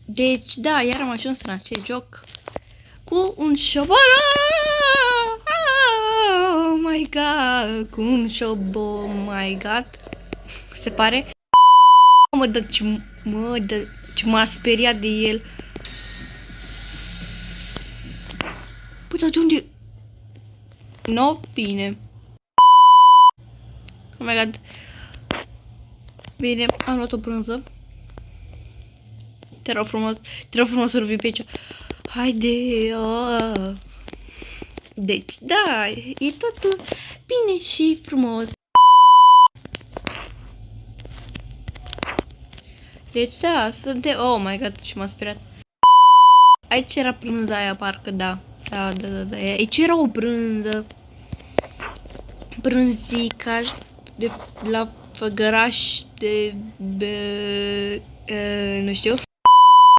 Deci, da, iar am ajuns în acest joc cu un șobolan. Oh my god, cu un oh my god. Se pare. Ce m-a speriat de el. Păi, dar de unde? No, bine. Oh my god. Bine, am luat o brânză. Te rog frumos să revii pe aici. Haide. Deci, da, e totul bine și frumos. Deci, da, suntem... Oh my god, ce m-a speriat. Aici era brânza aia, parcă, da. Da. Aici era o brânză. Brânzica de la Făgăraș de... nu știu.